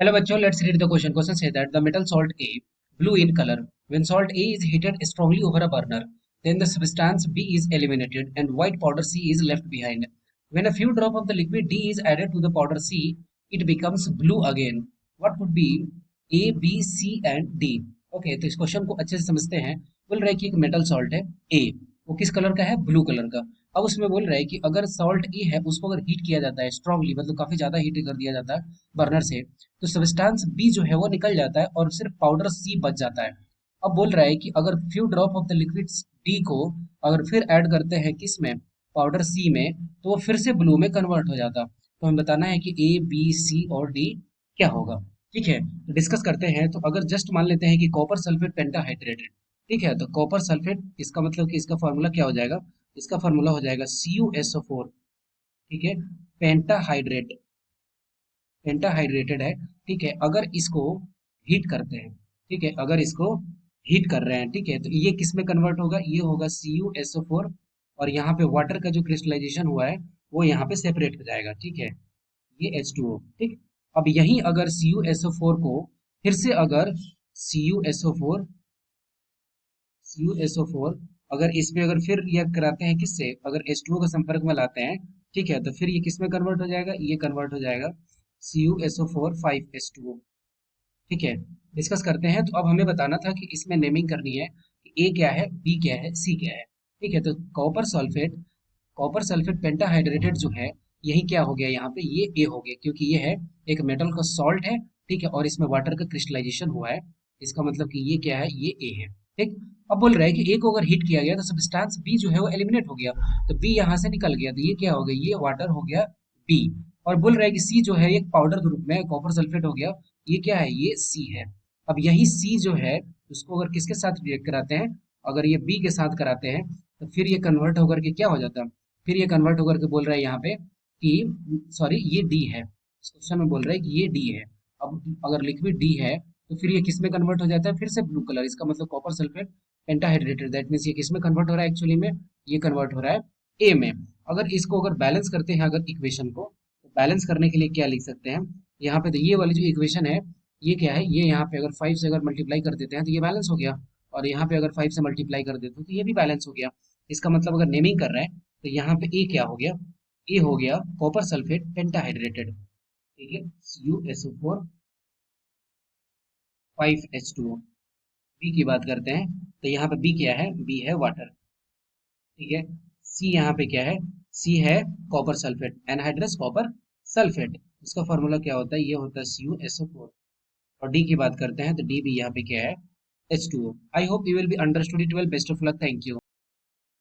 Hello bachcho, let's read the question. Question says that the metal salt A, blue in color. When salt A is heated strongly over a burner, then the substance B is eliminated and white powder C is left behind. When a few drop of the liquid D is added to the powder C, it becomes blue again. What would be A, B, C and D? Okay, तो इस question को अच्छे से समझते हैं. बोल रहा है कि एक मेटल सॉल्ट है A, वो किस कलर का है? ब्लू कलर का. अब उसमें बोल रहा है कि अगर सॉल्ट E है उसको अगर हीट किया जाता है स्ट्रांगली, मतलब काफी ज्यादा हीट कर दिया जाता है बर्नर से, तो सब्सटेंस बी जो है वो निकल जाता है और सिर्फ पाउडर सी बच जाता है. अब बोल रहा है कि अगर few drop of the liquid D को अगर फिर ऐड करते हैं किस में? पाउडर सी में, तो वो फिर से ब्लू में कन्वर्ट हो जाता. तो हमें बताना है कि ए बी सी और डी क्या होगा. ठीक है, तो डिस्कस करते हैं. तो अगर जस्ट मान लेते हैं कि कॉपर सल्फेट पेंटाहाइड्रेटेड, ठीक है, तो कॉपर सल्फेट, इसका मतलब कि इसका फॉर्मूला क्या हो जाएगा? इसका फॉर्मूला हो जाएगा CuSO4. ठीक है, पेंटाहाइड्रेट, पेंटाहाइड्रेटेड है. ठीक है, अगर इसको हीट करते हैं, ठीक है, अगर इसको हीट कर रहे हैं, ठीक है, तो ये किस में कन्वर्ट होगा? ये होगा CuSO4, और यहाँ पे वाटर का जो क्रिस्टलाइजेशन हुआ है वो यहाँ पे सेपरेट हो जाएगा. ठीक है, ये H2O. ठीक, अब यहीं अगर CuSO4 को फिर से अगर CuSO4 CuSO4 अगर इसमें अगर फिर रिएक्ट कराते हैं किससे? अगर H2O का संपर्क में लाते हैं, ठीक है, तो फिर ये किस में कन्वर्ट हो जाएगा? ये कन्वर्ट हो जाएगा CuSO4 5H2O. ठीक है, डिस्कस करते हैं. तो अब हमें बताना था कि इसमें नेमिंग करनी है कि ए क्या है, बी क्या है, सी क्या है. ठीक है, तो कॉपर सल्फेट पेंटाहाइड्रेटेड जो है, यही क्या हो गया? यहाँ पे ये ए हो गया, क्योंकि ये है एक मेटल का सॉल्ट है. ठीक है, और इसमें वाटर का क्रिस्टलाइजेशन हुआ है. इसका मतलब कि ये क्या है? ये ए है. ठीक, अब बोल रहा है कि ए को अगर हीट किया गया तो सब्सटेंस बी जो है वो एलिमिनेट हो गया, तो बी यहाँ से निकल गया, तो ये क्या हो गया? ये वाटर हो गया बी. और बोल रहा है कि सी जो है एक पाउडर के रूप में कॉपर सल्फेट हो गया, ये क्या है? ये सी है. अब यही सी जो है उसको अगर किसके साथ रिएक्ट कराते हैं? अगर ये बी के साथ कराते हैं, तो फिर ये कन्वर्ट होकर के क्या हो जाता है? फिर ये कन्वर्ट होकर के बोल रहा है यहाँ पे कि सॉरी, ये डी है. इस क्वेश्चन में बोल रहा है कि ये डी है. अब अगर लिक्विड डी है तो फिर ये किस में कन्वर्ट हो जाता है? फिर से ब्लू कलर. इसका मतलब कॉपर सल्फेट पेंटाहाइड्रेटेड, दैट मीन्स ये किस में कन्वर्ट हो रहा है एक्चुअली में? ये कन्वर्ट हो रहा है ए में. अगर इसको अगर बैलेंस करते हैं अगर इक्वेशन को, तो बैलेंस करने के लिए क्या लिख सकते हैं? यहाँ पे तो ये वाली जो इक्वेशन है, ये क्या है? ये यहाँ पे अगर 5 से अगर मल्टीप्लाई कर देते हैं तो ये बैलेंस हो गया, और यहाँ पे अगर 5 से मल्टीप्लाई कर देते हो तो ये भी बैलेंस हो गया. इसका मतलब अगर नेमिंग कर रहे हैं तो यहाँ पे ए क्या हो गया? ए हो गया कॉपर सल्फेट पेंटाहाइड्रेटेड. ठीक है, CuSO4 5H2O. बी की बात करते हैं तो यहाँ पे बी क्या है? बी है वाटर. ठीक है, सी यहाँ पे क्या है? सी है copper sulphate, anhydrous copper sulphate. इसका फॉर्मूला क्या होता है? ये होता है CuSO4. और डी की बात करते हैं तो डी भी यहाँ पे क्या है? H2O. I hope you will be understood it well. Best of luck. Thank you.